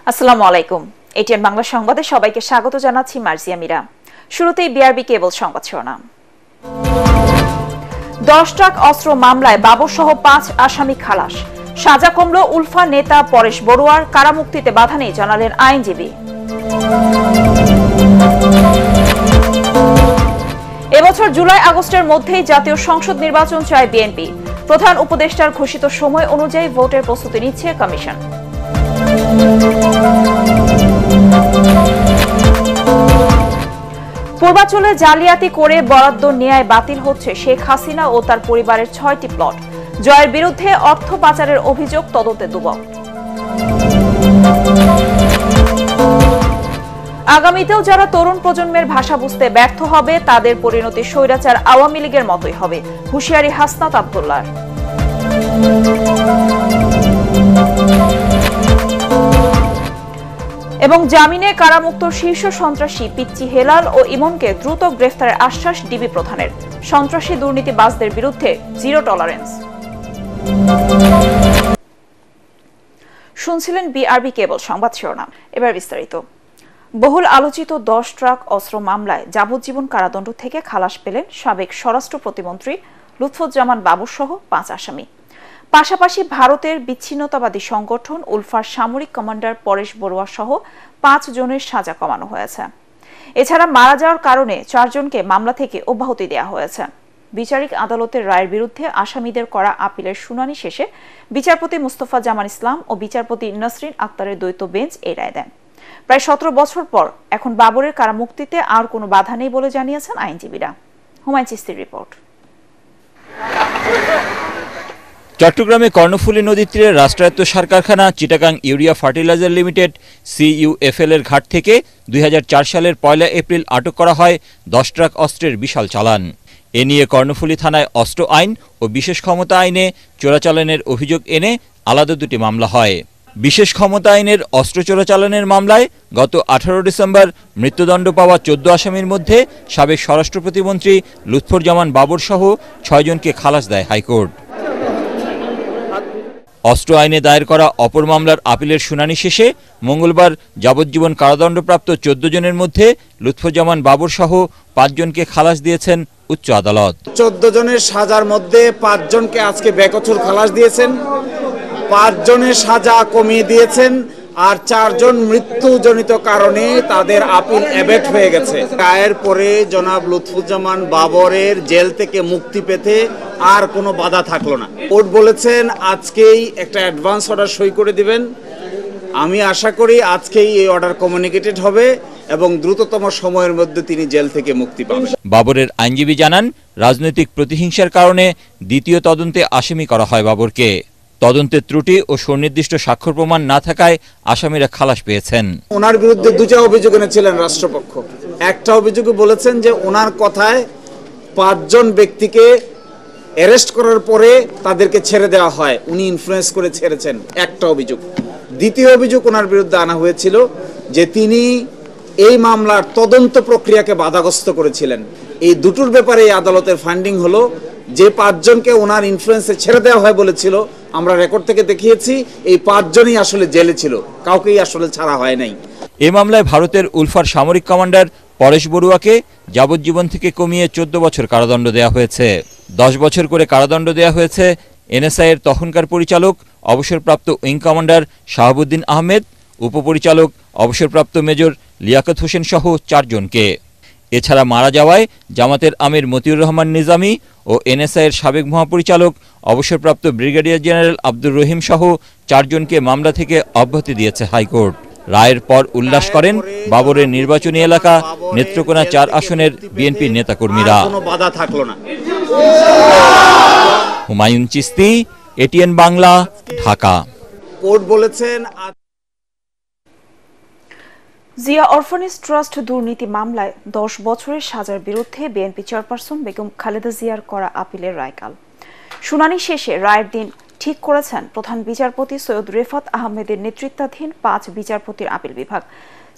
আসসালামু আলাইকুম। এটিএন বাংলা সংবাদে সবাইকে স্বাগত জানাচ্ছি মার্জিয়া মীরা। শুরুতেই বিআরবি কেবল সংবাদ শিরোনাম। 10 ট্রাক অস্ত্র মামলায় বাবরসহ 5 আসামি খালাস। সাজা কমল উলফা নেতা পরেশ বড়ুয়ার, কারামুক্তিতে বাধা নেই জানালেন আইনজীবী। এবছর জুলাই আগস্টের মধ্যেই জাতীয় সংসদ নির্বাচন চায় বিএনপি। প্রধান উপদেষ্টার ঘোষিত সময় অনুযায়ী ভোটের প্রস্তুতি নিচ্ছে কমিশন। পূর্বাঞ্চলে জালিয়াতি করে বরাদ্দ নেয়ায় বাতিল হচ্ছে শেখ হাসিনা ও তার পরিবারের 6টি প্লট। জয়ের বিরুদ্ধে অর্থ পাচারের অভিযোগ, তদন্তে দুদক। আগামীতেও যারা তরুণ প্রজন্মের ভাষা বুঝতে ব্যর্থ হবে তাদের পরিণতি স্বৈরাচার আওয়ামী লীগের মতোই হবে, হুঁশিয়ারি হাসনাত আব্দুল্লাহর। এবং জামিনে কারামুক্ত শীর্ষ সন্ত্রাসী পিচ্চি হেলাল ও ইমনকে দ্রুত গ্রেফতারের আশ্বাস ডিবি প্রধানের। সন্ত্রাসী দুর্নীতিবাজদের বিরুদ্ধে জিরো টলারেন্স। শুনছিলেন বিআরবি কেবল সংবাদ শিরোনাম। এবার বিস্তারিত। বহুল আলোচিত 10 ট্রাক অস্ত্র মামলায় যাবজ্জীবন কারাদণ্ড থেকে খালাস পেলেন সাবেক স্বরাষ্ট্র প্রতিমন্ত্রী লুৎফুজ্জামান বাবর সহ 5 আসামি। পাশাপাশি ভারতের বিচ্ছিন্নতাবাদী সংগঠন উলফার সামরিক কমান্ডার পরেশ বড়ুয়া সহ 5 জনের সাজা কমানো হয়েছে। এছাড়া মারা যাওয়ার কারণে 4 জনকে মামলা থেকে অব্যাহতি দেওয়া হয়েছে। বিচারিক আদালতের রায়ের বিরুদ্ধে আসামিদের করা আপিলের শুনানি শেষে বিচারপতি মুস্তফা জামান ইসলাম ও বিচারপতি নসরিন আক্তারের দ্বৈত বেঞ্চ এই রায় দেন। প্রায় 17 বছর পর এখন বাবরের কারামুক্তিতে আর কোনো বাধা নেই বলে জানিয়েছেন আইনজীবীরা। হুমায়ুন চিস্তির রিপোর্ট। চট্টগ্রামে কর্ণফুলী নদীর তীরে রাষ্ট্রায়ত্ত সার কারখানা Chittagong urea fertiliser limited CUFL এর ঘাট থেকে 2004 সালের 1 এপ্রিল আটক করা হয় 10 ট্রাক অস্ত্রের বিশাল চালান। এ নিয়ে কর্ণফুলী থানায় অস্ত্র আইন ও বিশেষ ক্ষমতা আইনে চোরাচালানের অভিযোগ এনে আলাদা দুটি মামলা হয়। বিশেষ ক্ষমতা আইনের অস্ত্র চোরাচালানের মামলায় গত 18 ডিসেম্বর মৃত্যুদণ্ড পাওয়া 14 আসামির মধ্যে সাবেক স্বরাষ্ট্র প্রতিমন্ত্রী লুৎফুজ্জামান বাবর সহ 6 জনকে খালাস দেয় হাইকোর্ট। অস্ত্র আইনে দায়ের করা অপর মামলার আপিলের শুনানি শেষে মঙ্গলবার যাবজ্জীবন কারাদণ্ডপ্রাপ্ত 14 জনের মধ্যে লুৎফুজ্জামান বাবর সহ 5 জনকে খালাস দিয়েছেন উচ্চ আদালত। 14 জনের সাজার মধ্যে 5 জনকে আজকে বেকসুর খালাস দিয়েছেন, 5 জনের সাজা কমিয়ে দিয়েছেন, আর 4 জন মৃত্যুজনিত কারণে তাদের আপিল অ্যাবেট হয়ে গেছে। রায়ের পরে জনাব লুৎফুজ্জামান বাবরের জেল থেকে মুক্তি পেতে আর কোনো বাধা থাকলো না। কোর্ট বলেছেন আজকেই একটা অ্যাডভান্স অর্ডার সই করে দিবেন। আমি আশা করি আজকেই এই অর্ডার কমিউনিকেটেড হবে এবং দ্রুততম সময়ের মধ্যে তিনি জেল থেকে মুক্তি পাবেন। বাবরের আইনজীবী জানান, রাজনৈতিক প্রতিহিংসার কারণে দ্বিতীয় তদন্তে আসামি করা হয় বাবরকে। তদন্তের ত্রুটি ও সুনির্দিষ্ট স্বাক্ষর প্রমাণ না থাকায় আসামিরা খালাস পেয়েছেন। ওনার বিরুদ্ধে 2টা অভিযোগ এনেছিলেন রাষ্ট্রপক্ষ। একটা অভিযোগে বলেছেন যে ওনার কথায় 5 জন ব্যক্তিকে অ্যারেস্ট করার পরে তাদেরকে ছেড়ে দেওয়া হয়, উনি ইনফ্লুয়েন্স করে ছেড়েছেন, একটা অভিযোগ। দ্বিতীয় অভিযোগ ওনার বিরুদ্ধে আনা হয়েছিল যে তিনি এই মামলার তদন্ত প্রক্রিয়াকে বাধাগ্রস্ত করেছিলেন। এই দুটোর ব্যাপারে এই আদালতের ফাইন্ডিং হলো যে 5 জনকে ওনার ইনফ্লুয়েন্সে ছেড়ে দেওয়া হয় বলেছিল, আমরা রেকর্ড থেকে দেখিয়েছি এই 5 জনই আসলে জেলে ছিল, কাউকেই আসলে ছাড়া হয় নাই। এই মামলায় ভারতের উলফার সামরিক কমান্ডার পরেশ বড়ুয়াকে যাবজ্জীবন থেকে কমিয়ে 14 বছর কারাদণ্ড দেওয়া হয়েছে। 10 বছর করে কারাদণ্ড দেওয়া হয়েছে NSI এর তখনকার পরিচালক অবসরপ্রাপ্ত উইং কমান্ডার শাহাবুদ্দিন আহমেদ, উপপরিচালক অবসরপ্রাপ্ত মেজর লিয়াকত হোসেন সহ 4 জনকে। এছাড়া মারা যাওয়ায় জামাতের আমির মতিউর রহমান নিজামী ও NSI এর সাবেক মহাপরিচালক অবসরপ্রাপ্ত ব্রিগেডিয়ার জেনারেল আব্দুর রহিম সহ 4 জনকে মামলা থেকে অব্যাহতি দিয়েছে হাইকোর্ট। রায়ের পর উল্লাস করেন বাবরের নির্বাচনী এলাকা নেত্রকোনা 4 আসনের বিএনপি নেতাকর্মীরা। কোনো বাধা থাকলো না। হুমায়ুন চিস্তি, এটিএন বাংলা, ঢাকা। কোর্ট বলেছেন জিয়া অরফানেজ ট্রাস্ট দুর্নীতি মামলায় 10 বছরের সাজার বিরুদ্ধে বিএনপি চেয়ারপারসন বেগম খালেদা জিয়ার করা আপিলের রায় কাল। শুনানি শেষে রায়ের দিন ঠিক করেছেন প্রধান বিচারপতি সৈয়দ রেফাত আহমেদের নেতৃত্বাধীন 5 বিচারপতির আপিল বিভাগ।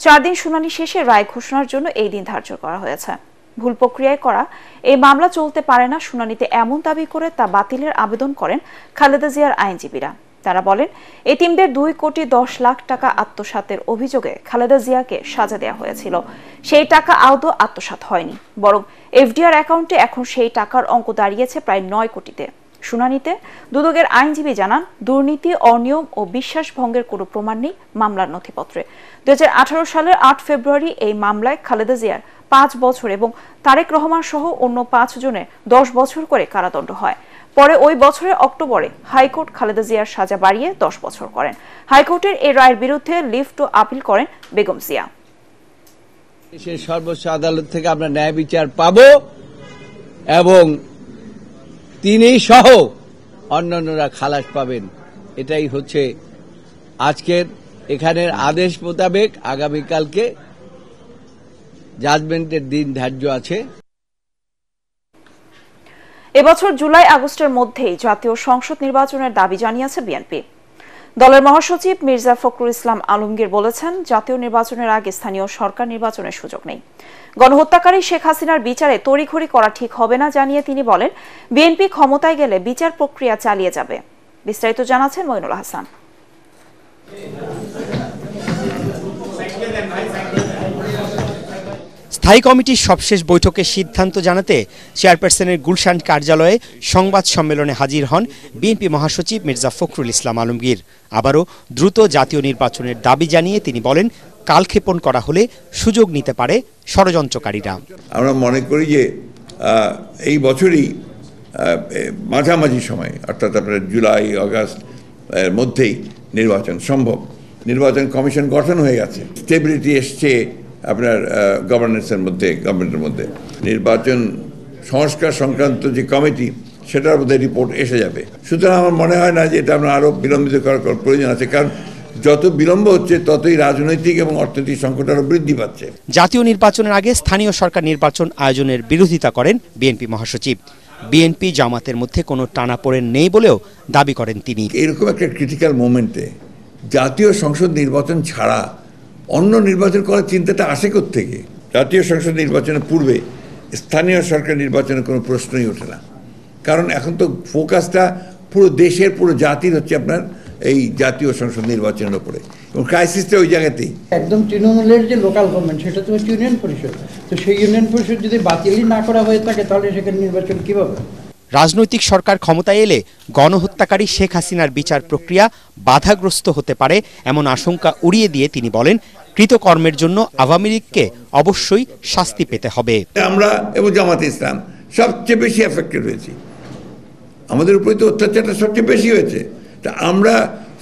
4 দিন শুনানি শেষে রায় ঘোষণার জন্য এই দিন ধার্য করা হয়েছে। ভুল প্রক্রিয়ায় করা এই মামলা চলতে পারে না শুনানিতে এমন দাবি করে তা বাতিলের আবেদন করেন খালেদা জিয়ার আইনজীবীরা। তারা বলেন, এতিমদের 2,10,00,000 টাকা আত্মসাতের অভিযোগে খালেদা জিয়াকে সাজা দেওয়া হয়েছিল। সেই টাকা আদৌ আত্মসাৎ হয়নি, বরং এফডিআর অ্যাকাউন্টে এখন সেই টাকার অঙ্ক দাঁড়িয়েছে প্রায় 9 কোটিতে। শুনানিতে দুদকের আইনজীবী জানান, দুর্নীতি, অনিয়ম ও বিশ্বাস ভঙ্গের কোনো প্রমাণ নেই মামলার নথিপত্রে। 2018 সালের 8 ফেব্রুয়ারি এই মামলায় খালেদা জিয়ার 5 বছর এবং তারেক রহমান সহ অন্য 5 জনের 10 বছর করে কারাদণ্ড হয়। পরে ওই বছরের অক্টোবরে হাইকোর্ট খালেদা জিয়ার সাজা বাড়িয়ে 10 বছর করেন। হাইকোর্টের এই রায়ের বিরুদ্ধে লিভ টু আপিল করেন বেগম জিয়া। দেশের সর্বোচ্চ আদালত থেকে আমরা ন্যায় বিচার পাবো এবং তিনি সহ অন্যান্যরা খালাস পাবেন, এটাই হচ্ছে আজকের এখানের আদেশ মোতাবেক। আগামীকালকে জাজমেন্টের দিন ধার্য আছে। এবছর জুলাই আগস্টের মধ্যেই জাতীয় সংসদ নির্বাচনের দাবি জানিয়েছে বিএনপি। দলের মহাসচিব মির্জা ফখরুল ইসলাম আলমগীর বলেছেন, জাতীয় নির্বাচনের আগে স্থানীয় সরকার নির্বাচনের সুযোগ নেই। গণহত্যাকারী শেখ হাসিনার বিচারে তড়িঘড়ি করা ঠিক হবে না জানিয়ে তিনি বলেন, বিএনপি ক্ষমতায় গেলে বিচার প্রক্রিয়া চালিয়ে যাবে। বিস্তারিত জানাচ্ছেন মইনুল হাসান। স্থায়ী কমিটির সবশেষ বৈঠকে সিদ্ধান্ত জানাতে চেয়ারপারসনের গুলশান কার্যালয়ে সংবাদ সম্মেলনে হাজির হন বিএনপি মহাসচিব মির্জা ফখরুল ইসলাম আলমগীর। আবারও দ্রুত জাতীয় নির্বাচনের দাবি জানিয়ে তিনি বলেন, কালক্ষেপণ করা হলে সুযোগ নিতে পারে ষড়যন্ত্রকারীরা। আমরা মনে করি যে এই বছরই মাঝামাঝি সময়, অর্থাৎ আপনার জুলাই আগস্ট এর মধ্যেই নির্বাচন সম্ভব। নির্বাচন কমিশন গঠন হয়ে গেছে, স্টেবিলিটি এসছে আপনার গভর্নেন্সের মধ্যে, গভর্নমেন্টের মধ্যে। নির্বাচন সংস্কার সংক্রান্ত যে কমিটি, সেটার মধ্যে রিপোর্ট এসে যাবে। সুতরাং আমার মনে হয় না যে এটা আমরা আরও বিলম্বিত করার প্রয়োজন আছে, কারণ যত বিলম্ব হচ্ছে ততই রাজনৈতিক এবং অর্থনৈতিক সংকট আরও বৃদ্ধি পাচ্ছে। জাতীয় নির্বাচনের আগে স্থানীয় সরকার নির্বাচন আয়োজনের বিরোধিতা করেন বিএনপি মহাসচিব। বিএনপি জামাতের মধ্যে কোনো টানাপোড়েন নেই বলেও দাবি করেন তিনি। এরকম একটা ক্রিটিক্যাল মোমেন্টে জাতীয় সংসদ নির্বাচন ছাড়া অন্য নির্বাচন করার চিন্তাটা আসে কোত্থেকে? জাতীয় সংসদ নির্বাচনের পূর্বে স্থানীয় সরকার নির্বাচনের কোনো প্রশ্নই ওঠে না, কারণ এখন তো ফোকাসটা পুরো দেশের, পুরো জাতির হচ্ছে আপনার এই জাতীয় সংসদ নির্বাচনের উপরে, এবং ক্রাইসিসটা ওই জায়গাতেই। একদম তৃণমূলের যে লোকাল গভর্নমেন্ট, সেটা তো হচ্ছে ইউনিয়ন পরিষদ। তো সেই ইউনিয়ন পরিষদ যদি বাতিলই না করা হয়ে থাকে, তাহলে সেখানে নির্বাচন কিভাবে? রাজনৈতিক সরকার ক্ষমতায় এলে গণহত্যাকারী শেখ হাসিনার বিচার প্রক্রিয়া বাধাগ্রস্ত হতে পারে এমন আশঙ্কা উড়িয়ে দিয়ে তিনি বলেন, কৃতকর্মের জন্য আওয়ামী লীগকে অবশ্যই শাস্তি পেতে হবে। আমরা এবং জামাতে ইসলাম সবচেয়ে বেশি এফেক্টেড হয়েছি, আমাদের উপরে তো অত্যাচারটা সবচেয়ে বেশি হয়েছে। তা আমরা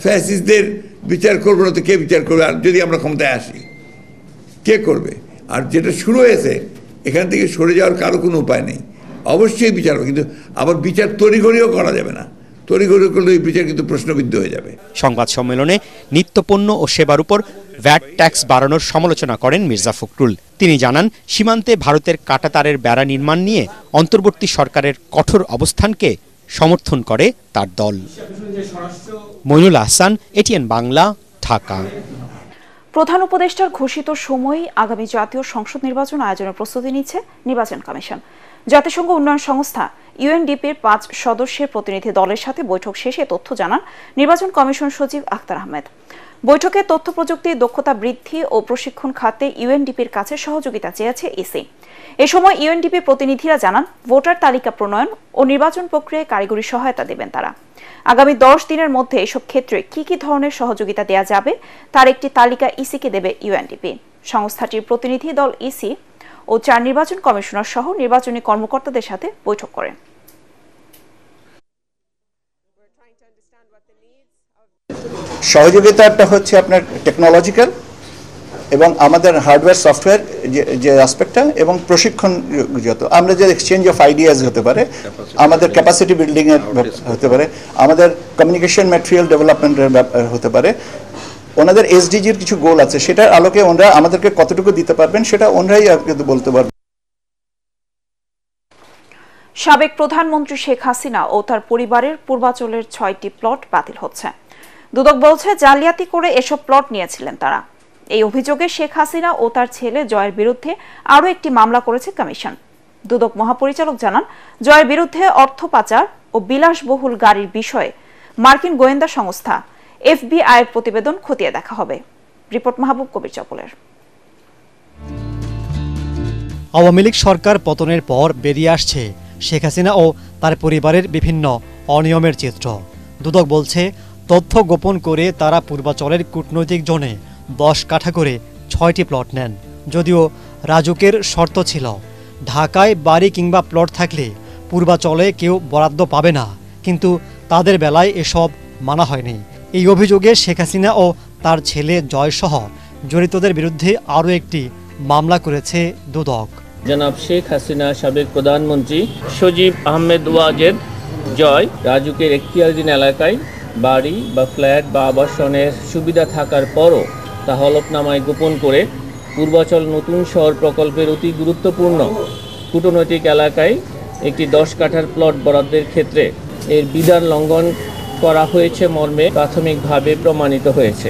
ফ্যাসিস্টদের বিচার করবো না তো কে বিচার করবে? আর যদি আমরা ক্ষমতায় আসি, কে করবে? আর যেটা শুরু হয়েছে, এখান থেকে সরে যাওয়ার কারো কোনো উপায় নেই। অবশ্যই বিচার হবে, কিন্তু আবার বিচার তড়িঘড়িও করা যাবে না। তড়িঘড়ি করলে এই বিচার কিন্তু প্রশ্নবিদ্ধ হয়ে যাবে। সংবাদ সম্মেলনে নিত্যপণ্য ও সেবার উপর ভ্যাট ট্যাক্স বাড়ানোর সমালোচনা করেন মির্জা ফখরুল। তিনি জানান, সীমান্তে ভারতের কাঁটাতারের বেড়া নির্মাণ নিয়ে অন্তর্বর্তী সরকারের কঠোর অবস্থানকে সমর্থন করে তার দল। মইনুল হাসান, এটিএন বাংলা, ঢাকা। প্রধান উপদেষ্টার ঘোষিত সময় আগামী জাতীয় সংসদ নির্বাচন আয়োজনের প্রস্তুতি নিচ্ছে নির্বাচন কমিশন। জাতিসংঘ উন্নয়ন সংস্থা ইউএনডিপির 5 সদস্যের প্রতিনিধি দলের সাথে বৈঠক শেষে তথ্য জানান নির্বাচন কমিশন সচিব আখতার আহমেদ। বৈঠকে তথ্য প্রযুক্তি দক্ষতা বৃদ্ধি ও প্রশিক্ষণ খাতে ইউএনডিপির কাছে সহযোগিতা চেয়েছে ইসি। এ সময় ইউএনডিপি প্রতিনিধিরা জানান, ভোটার তালিকা প্রণয়ন ও নির্বাচন প্রক্রিয়ায় কারিগরি সহায়তা দেবেন তারা। আগামী 10 দিনের মধ্যে এসব ক্ষেত্রে কি কি ধরনের সহযোগিতা দেওয়া যাবে তার একটি তালিকা ইসিকে দেবে ইউএনডিপি। সংস্থাটির প্রতিনিধি দল ইসি ও 4 নির্বাচন কমিশনার সহ নির্বাচনী কর্মকর্তাদের সাথে বৈঠক করেন। সহযোগিতাটা হচ্ছে আপনার টেকনোলজিক্যাল এবং আমাদের হার্ডওয়্যার সফটওয়্যার যে অ্যাসপেক্টটা, এবং প্রশিক্ষণ যত আমরা যে এক্সচেঞ্জ অফ আইডিয়াস হতে পারে, আমাদের ক্যাপাসিটি বিল্ডিং এর হতে পারে, আমাদের কমিউনিকেশন ম্যাটেরিয়াল ডেভেলপমেন্টের হতে পারে। ওনাদের এসডিজির কিছু গোল আছে, সেটার আলোকে ওনারা আমাদেরকে কতটুকু দিতে পারবেন সেটা ওনারাই কিন্তু বলতে পারবেন। সাবেক প্রধানমন্ত্রী শেখ হাসিনা ও তার পরিবারের পূর্বাচলের 6টি প্লট বাতিল হচ্ছে। দুদক বলছে, জালিয়াতি করে এসব প্লট নিয়েছিলেন তারা। এই অভিযোগে শেখ হাসিনা ও তার ছেলে জয়ের বিরুদ্ধে আরও একটি মামলা করেছে কমিশন। দুদক মহাপরিচালক জানান, জয়ের বিরুদ্ধে অর্থ পাচার ও বিলাসবহুল গাড়ির বিষয়ে মার্কিন গোয়েন্দা সংস্থা FBI এর প্রতিবেদন খতিয়ে দেখা হবে। রিপোর্ট মাহবুব কবির চপলের। আওয়ামী লীগ সরকার পতনের পর বেরিয়ে আসছে শেখ হাসিনা ও তার পরিবারের বিভিন্ন অনিয়মের চিত্র। দুদক বলছে, তথ্য গোপন করে তারা পূর্বাচলের কূটনৈতিক জোনে 10 কাঠা করে 6টি প্লট নেন। যদিও রাজুকের শর্ত ছিল, ঢাকায় বাড়ি কিংবা প্লট থাকলে পূর্বাচলে কেউ বরাদ্দ পাবে না, কিন্তু তাদের বেলায় এসব মানা হয়নি। এই অভিযোগে শেখ হাসিনা ও তার ছেলে জয়সহ জড়িতদের বিরুদ্ধে আরও একটি মামলা করেছে দুদক। জনাব শেখ হাসিনা, সাবেক প্রধানমন্ত্রী সজীব আহমেদ ওয়াজেদ জয় রাজুকের এখতিয়ারাধীন এলাকায় বাড়ি বা ফ্ল্যাট বা আবাসনের সুবিধা থাকার পরও তা হলফনামায় গোপন করে পূর্বাচল নতুন শহর প্রকল্পের অতি গুরুত্বপূর্ণ কূটনৈতিক এলাকায় একটি 10 কাঠার প্লট বরাদ্দের ক্ষেত্রে এর বিধান লঙ্ঘন করা হয়েছে মর্মে প্রাথমিকভাবে প্রমাণিত হয়েছে।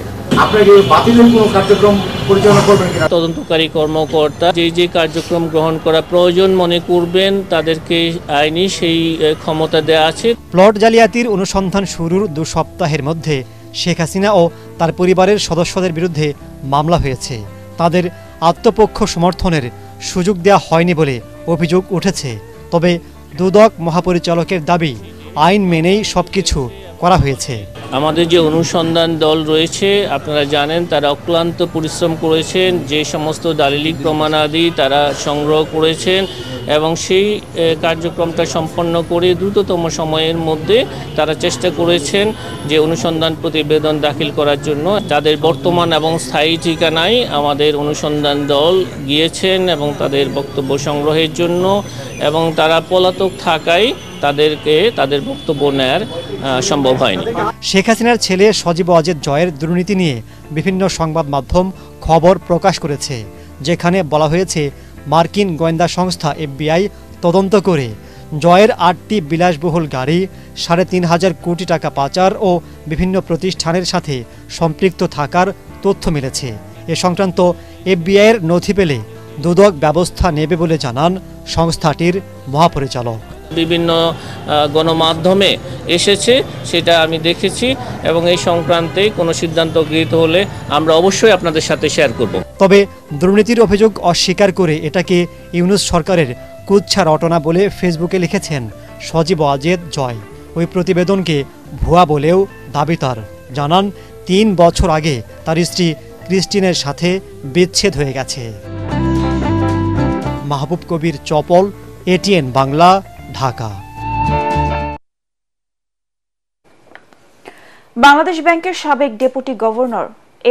তদন্তকারী কর্মকর্তা যে কার্যক্রম গ্রহণ করা প্রয়োজন মনে করবেন তাদেরকে আইনি সেই ক্ষমতা দেওয়া আছে। প্লট জালিয়াতির অনুসন্ধান শুরুর 2 সপ্তাহের মধ্যে শেখ হাসিনা ও তার পরিবারের সদস্যদের বিরুদ্ধে মামলা হয়েছে। তাদের আত্মপক্ষ সমর্থনের সুযোগ দেওয়া হয়নি বলে অভিযোগ উঠেছে। তবে দুদক মহাপরিচালকের দাবি, আইন মেনেই সবকিছু করা হয়েছে। আমাদের যে অনুসন্ধান দল রয়েছে আপনারা জানেন, তারা অক্লান্ত পরিশ্রম করেছেন, যে সমস্ত দালিলিক প্রমাণাদি তারা সংগ্রহ করেছেন এবং সেই কার্যক্রমটা সম্পন্ন করে দ্রুততম সময়ের মধ্যে তারা চেষ্টা করেছেন যে অনুসন্ধান প্রতিবেদন দাখিল করার জন্য। তাদের বর্তমান এবং স্থায়ী ঠিকানায় আমাদের অনুসন্ধান দল গিয়েছেন এবং তাদের বক্তব্য সংগ্রহের জন্য, এবং তারা পলাতক থাকায় তাদের বক্তব্য নেয়ার সম্ভব হয়নি। শেখ হাসিনার ছেলে সজীব ওয়াজেদ জয়ের দুর্নীতি নিয়ে বিভিন্ন সংবাদ মাধ্যম খবর প্রকাশ করেছে, যেখানে বলা হয়েছে মার্কিন গোয়েন্দা সংস্থা FBI তদন্ত করে জয়ের 8টি বিলাসবহুল গাড়ি, 3.5 কোটি টাকা পাচার ও বিভিন্ন প্রতিষ্ঠানের সাথে সম্পৃক্ত থাকার তথ্য মিলেছে। এ সংক্রান্ত FBI এর নথি পেলে দুদক ব্যবস্থা নেবে বলে জানান সংস্থাটির মহাপরিচালক। বিভিন্ন গণমাধ্যমে এসেছে, সেটা আমি দেখেছি এবং এই সংক্রান্তে কোনো সিদ্ধান্ত গৃহীত হলে আমরা অবশ্যই আপনাদের সাথে শেয়ার করব। তবে দুর্নীতির অভিযোগ অস্বীকার করে এটাকে ইউনূস সরকারের কুৎসা রটনা বলে ফেসবুকে লিখেছেন সজীব ওয়াজেদ জয়। ওই প্রতিবেদনকে ভুয়া বলেও দাবি তার। জানান, 3 বছর আগে তার স্ত্রী ক্রিস্টিনের সাথে বিচ্ছেদ হয়ে গেছে। মাহবুব কবির চপল, ATN বাংলা, ঢাকা। বাংলাদেশ ব্যাংকের সাবেক ডেপুটি গভর্নর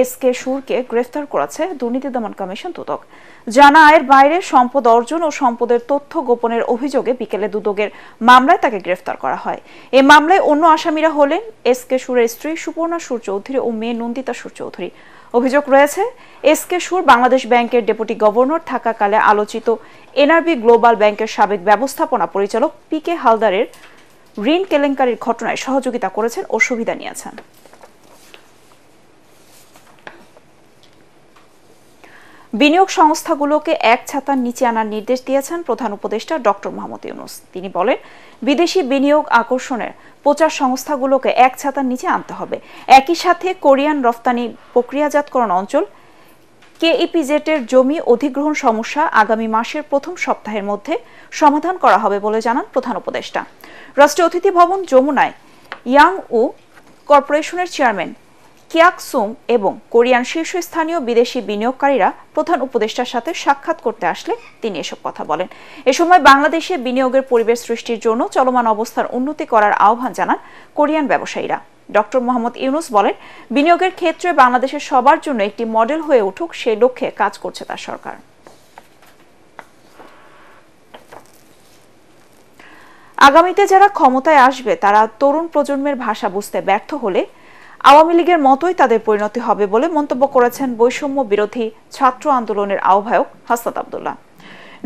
SK সুরকে গ্রেফতার করেছে দুর্নীতি দমন কমিশন দুদক। জানা আয়ের বাইরে সম্পদ অর্জন ও সম্পদের তথ্য গোপনের অভিযোগে বিকেলে দুদকের মামলায় তাকে গ্রেফতার করা হয়। এই মামলায় অন্য আসামিরা হলেন SK সুরের স্ত্রী সুপর্ণা সুর চৌধুরী ও মেয়ে নন্দিতা সুর চৌধুরী। অভিযোগ রয়েছে, SK সুর বাংলাদেশ ব্যাংকের ডেপুটি গভর্নর থাকাকালে আলোচিত NRB গ্লোবাল ব্যাংকের সাবেক ব্যবস্থাপনা পরিচালক PK হালদারের ঋণ কেলেঙ্কারির ঘটনায় সহযোগিতা করেছেন ও সুবিধা নিয়েছেন। বিনিয়োগ সংস্থাগুলোকে এক ছাতার নিচে আনার নির্দেশ দিয়েছেন প্রধান উপদেষ্টা ডক্টর মোহাম্মদ ইউনূস। তিনি বলেন, বিদেশি বিনিয়োগ আকর্ষণের প্রচার সংস্থাগুলোকে এক ছাতার নিচে আনতে হবে। একই সাথে কোরিয়ান রফতানি প্রক্রিয়াজাতকরণ অঞ্চল KEPZ এর জমি অধিগ্রহণ সমস্যা আগামী মাসের প্রথম সপ্তাহের মধ্যে সমাধান করা হবে বলে জানান প্রধান উপদেষ্টা। রাষ্ট্রীয় অতিথি ভবন যমুনায় ইয়াং উ কর্পোরেশনের চেয়ারম্যান কিয়াক সুং এবং কোরিয়ান শীর্ষস্থানীয় বিদেশি বিনিয়োগকারীরা প্রধান উপদেষ্টার সাথে সাক্ষাৎ করতে আসলে তিনি এসব কথা বলেন। এ সময় বাংলাদেশে বিনিয়োগের পরিবেশ সৃষ্টির জন্য চলমান অবস্থার উন্নতি করার আহ্বান জানান কোরিয়ান ব্যবসায়ীরা। ডক্টর মোহাম্মদ ইউনূস বলেন, বিনিয়োগের ক্ষেত্রে বাংলাদেশের সবার জন্য একটি মডেল হয়ে উঠুক, সেই লক্ষ্যে কাজ করছে তার সরকার। আগামীতে যারা ক্ষমতায় আসবে তারা তরুণ প্রজন্মের ভাষা বুঝতে ব্যর্থ হলে আওয়ামী লীগের মতোই তাদের পরিণতি হবে বলে মন্তব্য করেছেন বৈষম্য বিরোধী ছাত্র আন্দোলনের আহ্বায়ক হাসনাত আব্দুল্লাহ।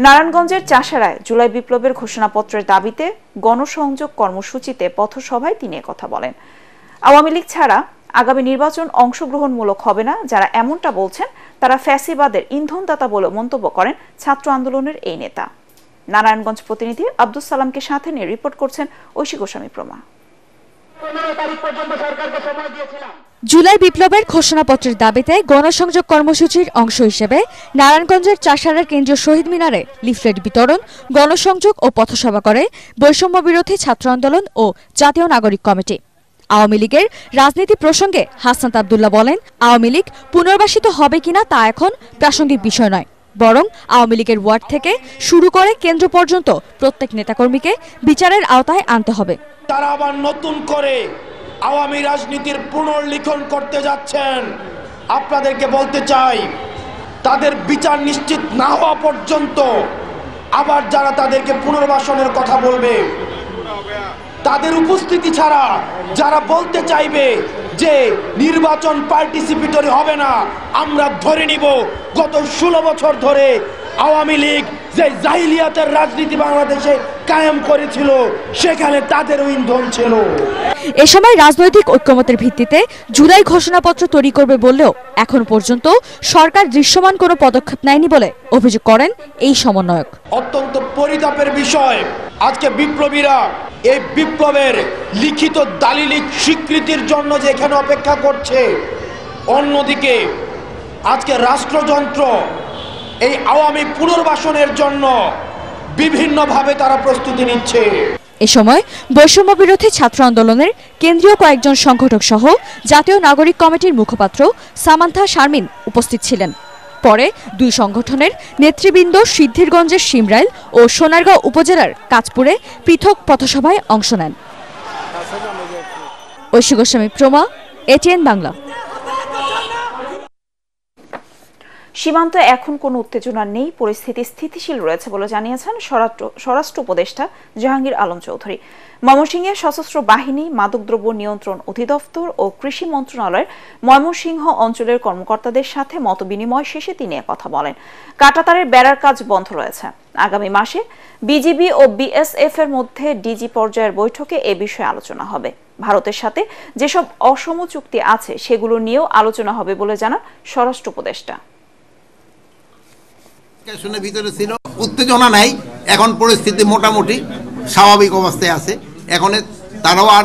নারায়ণগঞ্জের চাষারায় জুলাই বিপ্লবের ঘোষণাপত্রের দাবিতে গণসংযোগ কর্মসূচিতে পথসভায় তিনি কথা বলেন। আওয়ামী লীগ ছাড়া আগামী নির্বাচন অংশগ্রহণমূলক হবে না, যারা এমনটা বলছেন তারা ফ্যাসিবাদের ইন্ধনদাতা বলে মন্তব্য করেন ছাত্র আন্দোলনের এই নেতা। নারায়ণগঞ্জ প্রতিনিধি আব্দুস সালামকে সাথে নিয়ে রিপোর্ট করছেন ঐশী গোস্বামী প্রমা। জুলাই বিপ্লবের ঘোষণাপত্রের দাবিতে গণসংযোগ কর্মসূচির অংশ হিসেবে নারায়ণগঞ্জের চাষাঢ়ার কেন্দ্রীয় শহীদ মিনারে লিফলেট বিতরণ, গণসংযোগ ও পথসভা করে বৈষম্য বিরোধী ছাত্র আন্দোলন ও জাতীয় নাগরিক কমিটি। আওয়ামী লীগের রাজনীতি প্রসঙ্গে হাসনাত আব্দুল্লাহ বলেন, আওয়ামী লীগ পুনর্বাসিত হবে কিনা তা এখন প্রাসঙ্গিক বিষয় নয়, বরং আওয়ামী লীগের ওয়ার্ড থেকে শুরু করে কেন্দ্র পর্যন্ত প্রত্যেক নেতাকর্মীকে বিচারের আওতায় আনতে হবে। তারা আবার নতুন করে আওয়ামী রাজনীতির পুনর্লিখন করতে যাচ্ছেন। আপনাদেরকে বলতে চাই, তাদের বিচার নিশ্চিত না হওয়া পর্যন্ত আবার যারা তাদেরকে পুনর্বাসনের কথা বলবে, তাদের উপস্থিতি ছাড়া যারা বলতে চাইবে যে নির্বাচন পার্টিসিপেটরি হবে না, আমরা ধরে নিব গত 16 বছর ধরে আওয়ামী লীগ যে জাহিলিয়াতের রাজনীতি বাংলাদেশে কায়েম করেছিল, সেখানে তাদেরও ইন্ধন ছিল। এ সময় রাজনৈতিক ঐক্যমতের ভিত্তিতে জুলাই ঘোষণাপত্র তৈরি করবে বললেও এখন পর্যন্ত সরকার দৃশ্যমান কোনো পদক্ষেপ নেয়নি বলে অভিযোগ করেন এই সমন্বয়ক। অত্যন্ত পরিতাপের বিষয়, আজকে বিপ্লবীরা এই বিপ্লবের লিখিত দালিলিক স্বীকৃতির জন্য যে এখানে অপেক্ষা করছে, অন্যদিকে আজকে রাষ্ট্রযন্ত্র এই আওয়ামী পুনর্বাসনের জন্য বিভিন্নভাবে তারা প্রস্তুতি নিচ্ছে। এ সময় বৈষম্য বিরোধী ছাত্র আন্দোলনের কেন্দ্রীয় কয়েকজন সংগঠক সহ জাতীয় নাগরিক কমিটির মুখপাত্র সামান্থা শারমিন উপস্থিত ছিলেন। পরে দুই সংগঠনের নেতৃবৃন্দ সিদ্ধিরগঞ্জের শিমরাইল ও সোনারগাঁও উপজেলার কাঁচপুরে পৃথক পথসভায় অংশ নেন। ঐশী গোস্বামী প্রমা, এটিএন বাংলা। সীমান্তে এখন কোনো উত্তেজনা নেই, পরিস্থিতি স্থিতিশীল রয়েছে বলে জানিয়েছেন স্বরাষ্ট্র উপদেষ্টা জাহাঙ্গীর আলম চৌধুরী। ময়মনসিংহে সশস্ত্র বাহিনী, মাদকদ্রব্য নিয়ন্ত্রণ অধিদপ্তর ও কৃষি মন্ত্রণালয়ের ময়মনসিংহ অঞ্চলের কর্মকর্তাদের সাথে মতবিনিময় শেষে তিনি কথা বলেন। কাঁটাতারের বেড়ার কাজ বন্ধ রয়েছে। আগামী মাসে বিজিবি ও বিএসএফ এর মধ্যে ডিজি পর্যায়ের বৈঠকে এ বিষয়ে আলোচনা হবে। ভারতের সাথে যেসব অসম চুক্তি আছে সেগুলো নিয়েও আলোচনা হবে বলে জানান স্বরাষ্ট্র উপদেষ্টা। ভিতরে ছিল উত্তেজনা নাই, এখন পরিস্থিতি মোটামুটি স্বাভাবিক অবস্থায় আছে। এখন তারাও আর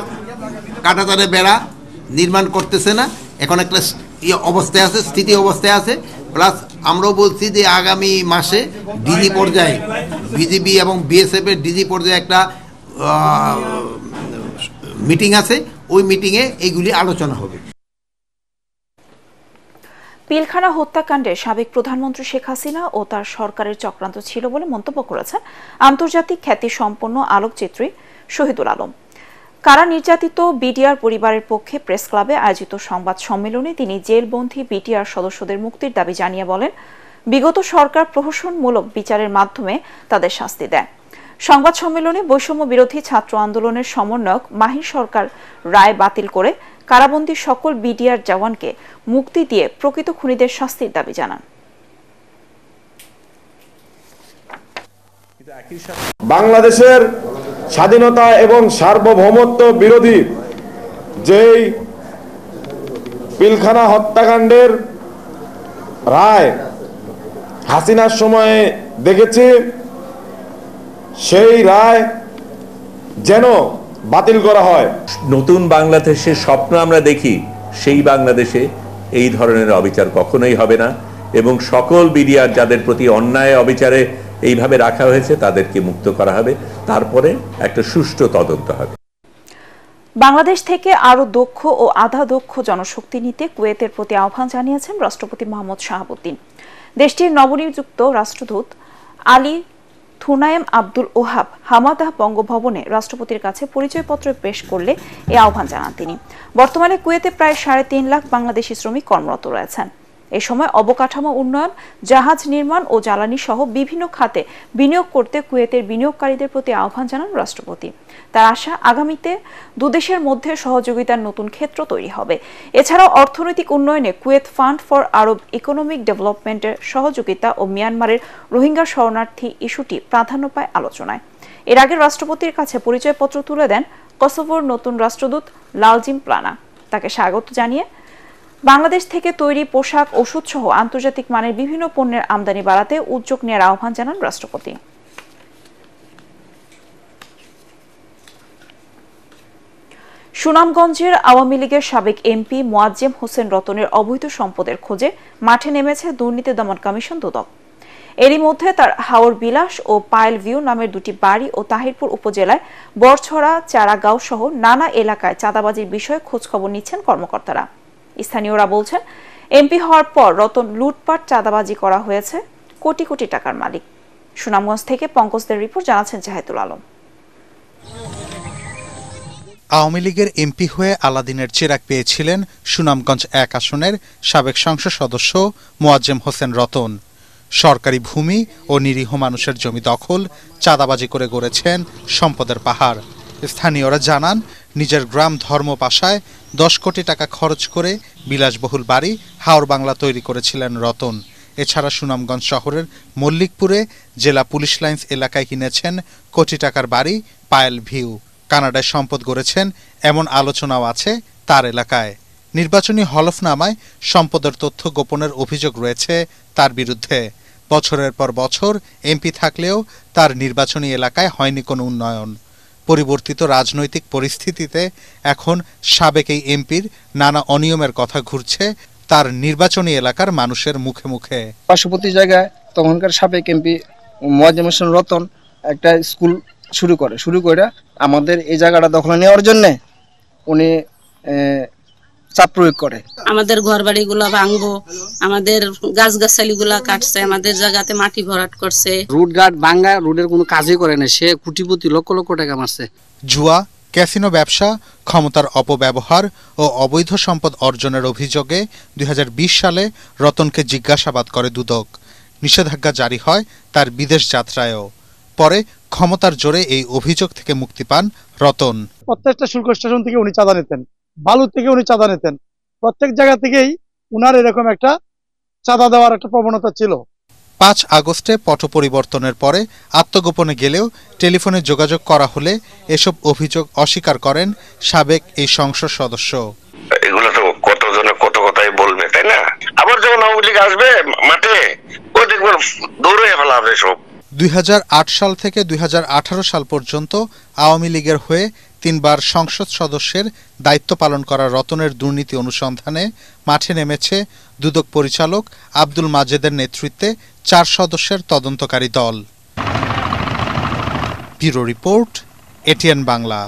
কাঁটাতারে বেড়া নির্মাণ করতেছে না, এখন একটা অবস্থায় আছে, স্থিতি অবস্থায় আছে। প্লাস আমরাও বলছি যে আগামী মাসে ডিজি পর্যায়ে বিজিবি এবং বিএসএফ এর ডিজি পর্যায়ে একটা মিটিং আছে, ওই মিটিংয়ে এইগুলি আলোচনা হবে। পিলখানা হত্যাকাণ্ডে সাবেক প্রধানমন্ত্রী শেখ হাসিনা ও তার সরকারের চক্রান্ত ছিল বলে মন্তব্য করেছেন আন্তর্জাতিক খ্যাতিসম্পন্ন আলোকচিত্রী শহীদুল আলম। কারা নির্যাতিত বিটিআর পরিবারের পক্ষে প্রেস ক্লাবে আয়োজিত সংবাদ সম্মেলনে তিনি জেলবন্দী বিটিআর সদস্যদের মুক্তির দাবি জানিয়ে বলেন, বিগত সরকার প্রহসনমূলক বিচারের মাধ্যমে তাদের শাস্তি দেয়। সংবাদ সম্মেলনে বৈষম্য বিরোধী ছাত্র আন্দোলনের সমন্বয়ক মাহির সরকার রায় বাতিল করে কারাবন্দী সকল বিডিআর জওয়ানকে মুক্তি দিয়ে প্রকৃত খুনিদের শাস্তির দাবি জানান। বাংলাদেশের স্বাধীনতা এবং সার্বভৌমত্ব বিরোধী যেই পিলখানা হত্যাকাণ্ডের রায় হাসিনার সময়ে দেখেছি, সেই রায় যেন বাতিল করা হয়। নতুন বাংলাদেশের স্বপ্ন আমরা দেখি, সেই বাংলাদেশে এই ধরনের অবিচার কখনোই হবে না এবং সকল বিডিআর যাদের প্রতি অন্যায় অবিচারে এইভাবে রাখা হয়েছে তাদেরকে মুক্ত করা হবে, তারপরে একটা সুষ্ঠু তদন্ত হবে। বাংলাদেশ থেকে আরো দক্ষ ও আধা দক্ষ জনশক্তি নিতে কুয়েতের প্রতি আহ্বান জানিয়েছেন রাষ্ট্রপতি মোহাম্মদ শাহাবুদ্দিন। দেশটির নবনিযুক্ত রাষ্ট্রদূত আলী থুনায়েম আব্দুল ওহাব হামাদাহ বঙ্গভবনে রাষ্ট্রপতির কাছে পরিচয়পত্র পেশ করলে এই আহ্বান জানান তিনি। বর্তমানে কুয়েতে প্রায় 3.5 লাখ বাংলাদেশি শ্রমিক কর্মরত রয়েছেন। এ সময় অবকাঠামো উন্নয়ন, জাহাজ নির্মাণ ও জ্বালানি সহ বিভিন্ন খাতে বিনিয়োগ করতে কুয়েতের বিনিয়োগকারীদের প্রতি আহ্বান জানান রাষ্ট্রপতি। তার আশা, আগামীতে দুদেশের মধ্যে সহযোগিতার নতুন ক্ষেত্র তৈরি হবে। এছাড়াও অর্থনৈতিক উন্নয়নে Kuwait fund for Arab economic ডেভেলপমেন্টের সহযোগিতা ও মিয়ানমারের রোহিঙ্গা শরণার্থী ইস্যুটি প্রাধান্য পায় আলোচনায়। এর আগে রাষ্ট্রপতির কাছে পরিচয়পত্র তুলে দেন কসোভোর নতুন রাষ্ট্রদূত লালজিম প্লানা। তাকে স্বাগত জানিয়ে বাংলাদেশ থেকে তৈরি পোশাক, ওষুধ সহ আন্তর্জাতিক মানের বিভিন্ন পণ্যের আমদানি বাড়াতে উদ্যোগ নেওয়ার আহ্বান জানান রাষ্ট্রপতি। সুনামগঞ্জের আওয়ামী লীগের সাবেক এমপি মোয়াজ্জেম হোসেন রতনের অবৈধ সম্পদের খোঁজে মাঠে নেমেছে দুর্নীতি দমন কমিশন দুদক। এরই মধ্যে তার হাওর বিলাস ও পায়েল ভিউ নামের দুটি বাড়ি ও তাহিরপুর উপজেলায় বরছড়া, চারাগাঁও সহ নানা এলাকায় চাঁদাবাজির বিষয়ে খোঁজখবর নিচ্ছেন কর্মকর্তারা। স্থানীয়রা বলছেন, এমপি হওয়ার পর রতন লুটপাট, চাঁদাবাজি করা হয়েছে, কোটি কোটি টাকার মালিক। সুনামগঞ্জ থেকে পঙ্কজদের রিপোর্ট, জানাচ্ছেন জাহিদুল আলম। আওয়ামী লীগের এমপি হয়ে আলাদিনের চিরাগ পেয়েছিলেন সুনামগঞ্জ ১ আসনের সাবেক সংসদ সদস্য মোয়াজ্জেম হোসেন রতন। সরকারি ভূমি ও নিরীহ মানুষের জমি দখল, চাঁদাবাজি করে গড়েছেন সম্পদের পাহাড়। স্থানীয়রা জানান, নিজের গ্রাম ধর্মপাশায় ১০ কোটি টাকা খরচ করে বিলাসবহুল বাড়ি হাওর বাংলা তৈরি করেছিলেন রতন। এছাড়া সুনামগঞ্জ শহরের মল্লিকপুরে জেলা পুলিশ লাইন্স এলাকায় কিনেছেন কোটি টাকার বাড়ি পায়েল ভিউ। কানাডায় সম্পদ গড়েছেন এমন আলোচনাও আছে তার এলাকায়। নির্বাচনী হলফনামায় সম্পদের তথ্য গোপনের অভিযোগ রয়েছে তার বিরুদ্ধে। বছরের পর বছর এমপি থাকলেও তার নির্বাচনী এলাকায় হয়নি কোনো উন্নয়ন। পরিবর্তিত রাজনৈতিক পরিস্থিতিতে এখন সাবেক এই এমপির নানা অনিয়মের কথা ঘুরছে তার নির্বাচনী এলাকার মানুষের মুখে মুখে। পার্শ্ববর্তী জায়গায় তখনকার সাবেক এমপি মোয়াজ্জেম হোসেন রতন একটা স্কুল শুরু করে আমাদের এই জায়গাটা দখলে নেওয়ার জন্য উনি চাপ প্রয়োগ করে। আমাদের ঘর বাড়িগুলো ভাঙবো, আমাদের গাছগাছালিগুলা কাটছে, আমাদের জায়গাতে মাটি ভরাট করছে। রুট গার্ড ভাঙা, রোডের কোনো কাজই করে না, সে কোটিপতি লক্ষ লক্ষ টাকা মারছে। জুয়া, ক্যাসিনো ব্যবসা, ক্ষমতার অপব্যবহার ও অবৈধ সম্পদ অর্জনের অভিযোগে ২০২০ সালে রতনকে জিজ্ঞাসাবাদ করে দুদক। নিষেধাজ্ঞা জারি হয় তার বিদেশ যাত্রায়ও। পরে ক্ষমতার জোরে এই অভিযোগ থেকে মুক্তি পান রতন। প্রত্যেকটা শুল্ক স্টেশন থেকে উনি চাঁদা নিতেন, বালু থেকে উনি চাঁদা নিতেন, প্রত্যেক জায়গা থেকেই উনার এরকম একটা চাঁদা দেওয়ার একটা প্রবণতা ছিল। ৫ আগস্টে পট পরিবর্তনের পরে আত্মগোপনে গেলেও টেলিফোনে যোগাযোগ করা হলে এসব অভিযোগ অস্বীকার করেন সাবেক এই সংসদ সদস্য। এগুলো তো কতজনে কত কথাই বলবে, তাই না? আবার যখন আওয়ামী লীগ আসবে মাঠে, ও দেখবেন দৌড়ে ফেলাবে সব। ২০০৮ সাল থেকে ২০১৮ সাল পর্যন্ত আওয়ামী লীগের হয়ে ৩ বার সংসদ সদস্যের দায়িত্ব পালন করা রতনের দুর্নীতি অনুসন্ধানে মাঠে নেমেছে দুদক পরিচালক আব্দুল মাজেদের নেতৃত্বে ৪ সদস্যের তদন্তকারী দল। Bureau report, ATN Bangla.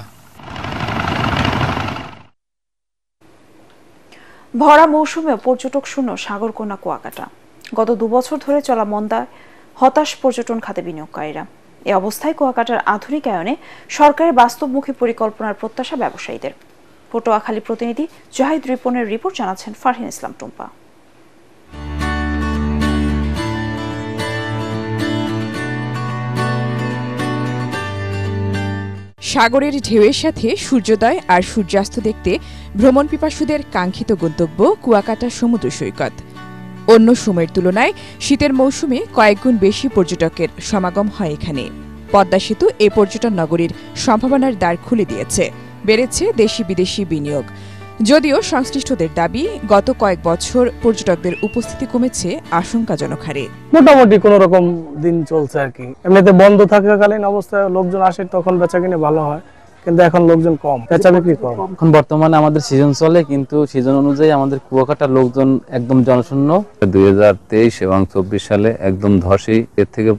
ভরা মৌসুমে পর্যটক শূন্য সাগরকন্যা কুয়াকাটা। গত ২ বছর ধরে চলা মন্দায় হতাশ পর্যটন খাতে বিনিয়োগকারীরা। এ অবস্থায় কুয়াকাটার আধুনিকায়নে সরকারের বাস্তবমুখী পরিকল্পনার প্রত্যাশা ব্যবসায়ীদের। পটুয়াখালী প্রতিনিধি জাহিদ রিপনের রিপোর্ট, জানাচ্ছেন ফারহিন ইসলাম টুম্পা। সাগরের ঢেউয়ের সাথে সূর্যোদয় আর সূর্যাস্ত দেখতে ভ্রমণ পিপাসুদের কাঙ্ক্ষিত গন্তব্য কুয়াকাটা সমুদ্র সৈকত। অন্য সময়ের তুলনায় শীতের মৌসুমে কয়েকগুণ বেশি পর্যটকের সমাগম হয় এখানে। পদ্মা সেতু এ পর্যটন নগরীর সম্ভাবনার দ্বার খুলে দিয়েছে, বেড়েছে দেশি বিদেশি বিনিয়োগ। যদিও সংশ্লিষ্টদের দাবি, গত কয়েক বছর পর্যটকদের উপস্থিতি কমেছে আশঙ্কাজনক হারে। মোটামুটি কোন রকম দিন চলছে আর কি। এমনিতে বন্ধ থাকাকালীন অবস্থায় লোকজন আসে, তখন বেচা কিনে ভালো হয়, কিন্তু এখন লোকজন কম, বেচা বিক্রি কম। এখন বর্তমানে আমাদের সিজন চলে, কিন্তু সিজন অনুযায়ী আমাদের কুয়াকাটার লোকজন একদম জনশূন্য। 2023 এবং 24 সালে একদম ধসই। এর থেকে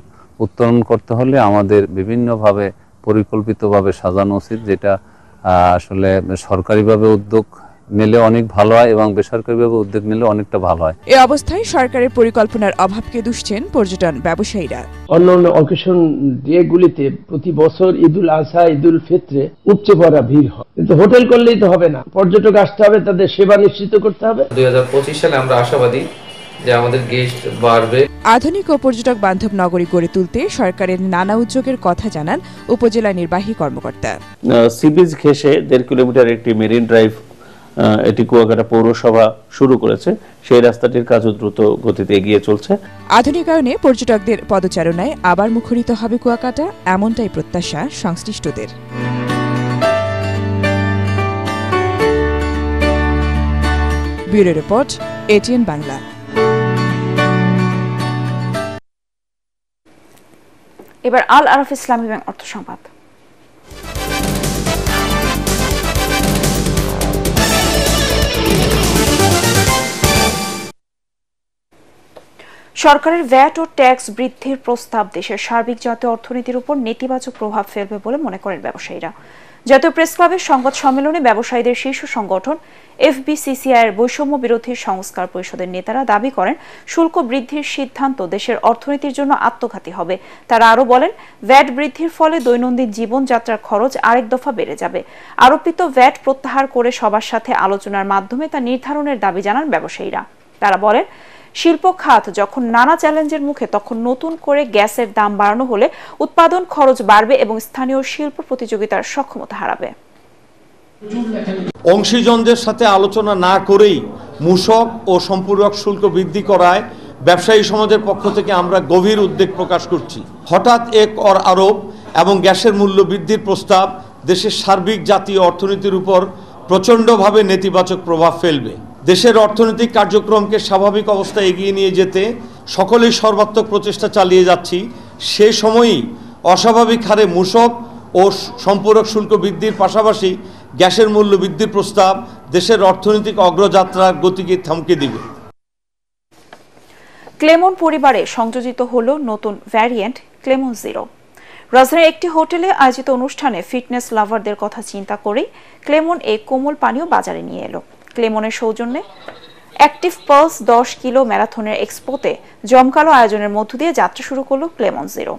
উত্তরণ করতে হলে আমাদের বিভিন্নভাবে পরিকল্পিতভাবে সাজানো উচিত, যেটা আসলে সরকারিভাবে উদ্যোগ নিলে অনেক ভালো হয় এবং বেসরকারিভাবে উদ্যোগ নিলে অনেকটা ভালো হয়। এ অবস্থায় সরকারের পরিকল্পনার অভাবকে দুষছেন পর্যটন ব্যবসায়ীরা। অন্যান্য অকেশন ডেগুলিতে প্রতি বছর ঈদুল আজহা, ঈদুল ফিতরে উপচে পড়া ভিড় হয়, কিন্তু হোটেল করলেই তো হবে না, পর্যটক আসতে হবে, তাদের সেবা নিশ্চিত করতে হবে। 2025 সালে আমরা আশাবাদী যে আমাদের গেস্ট বাড়বে। আধুনিক ও পর্যটক বান্ধব নগরী গড়ে তুলতে সরকারের নানা উদ্যোগের কথা জানান উপজেলা নির্বাহী কর্মকর্তা। সি বিচ ঘেঁষে 1.5 কিলোমিটার একটি মেরিন ড্রাইভ এটি কুয়াকাটা পৌরসভা শুরু করেছে। সেই রাস্তাটির কাজ দ্রুত গতিতে এগিয়ে চলছে। আধুনিকায়নে পর্যটকদের পদচারণায় আবার মুখরিত হবে কুয়াকাটা, এমনটাই প্রত্যাশা সংশ্লিষ্টদের। Bureau report, ATN Bangla. এবার আল আরাফ ইসলামী ব্যাংক অর্থ সংবাদ। সরকারের ভ্যাট ও ট্যাক্স বৃদ্ধির প্রস্তাব দেশের সার্বিক জাতীয় অর্থনীতির উপর নেতিবাচক প্রভাব ফেলবে বলে মনে করেন ব্যবসায়ীরা। জাতীয় প্রেস ক্লাবের সংবাদ সম্মেলনে ব্যবসায়ীদের শীর্ষ সংগঠন এফবিসিসিআই এর বৈষম্য বিরোধী সংস্কার পরিষদের নেতারা দাবি করেন, শুল্ক বৃদ্ধির সিদ্ধান্ত দেশের অর্থনীতির জন্য আত্মঘাতী হবে। তারা আরও বলেন, ভ্যাট বৃদ্ধির ফলে দৈনন্দিন জীবনযাত্রার খরচ আরেক দফা বেড়ে যাবে। আরোপিত ভ্যাট প্রত্যাহার করে সবার সাথে আলোচনার মাধ্যমে তা নির্ধারণের দাবি জানান ব্যবসায়ীরা। তারা বলেন, শিল্প খাত যখন নানা চ্যালেঞ্জের মুখে, তখন নতুন করে গ্যাসের দাম বাড়ানো হলে উৎপাদন খরচ বাড়বে এবং স্থানীয় শিল্প প্রতিযোগিতার সক্ষমতা হারাবে। অংশীজনদের সাথে আলোচনা না করেই মূসক ও সম্পূরক শুল্ক বৃদ্ধি করায় ব্যবসায়ী সমাজের পক্ষ থেকে আমরা গভীর উদ্বেগ প্রকাশ করছি। হঠাৎ এক কর আরোপ এবং গ্যাসের মূল্য বৃদ্ধির প্রস্তাব দেশের সার্বিক জাতীয় অর্থনীতির উপর প্রচণ্ডভাবে নেতিবাচক প্রভাব ফেলবে। দেশের অর্থনৈতিক কার্যক্রমকে স্বাভাবিক অবস্থায় এগিয়ে নিয়ে যেতে সকলেই সর্বাত্মক প্রচেষ্টা চালিয়ে যাচ্ছি। সে সময়ই অস্বাভাবিক হারে মূসক ও সম্পূরক শুল্ক বৃদ্ধির পাশাপাশি গ্যাসের মূল্য বৃদ্ধির প্রস্তাব দেশের অর্থনৈতিক অগ্রযাত্রার গতিকে থমকে দিবে। ক্লেমন পরিবারে সংযোজিত হলো নতুন ভ্যারিয়েন্ট ক্লেমন জিরো। রাজধানীর একটি হোটেলে আয়োজিত অনুষ্ঠানে ফিটনেস লাভারদের কথা চিন্তা করেই ক্লেমন এই কোমল পানীয় বাজারে নিয়ে এলো। ক্লেমনের সৌজন্যে অ্যাক্টিভ পালস 10 কিলো ম্যারাথনের এক্সপোতে জমকালো আয়োজনের মধ্য দিয়ে যাত্রা শুরু করলো ক্লেমন জিরো।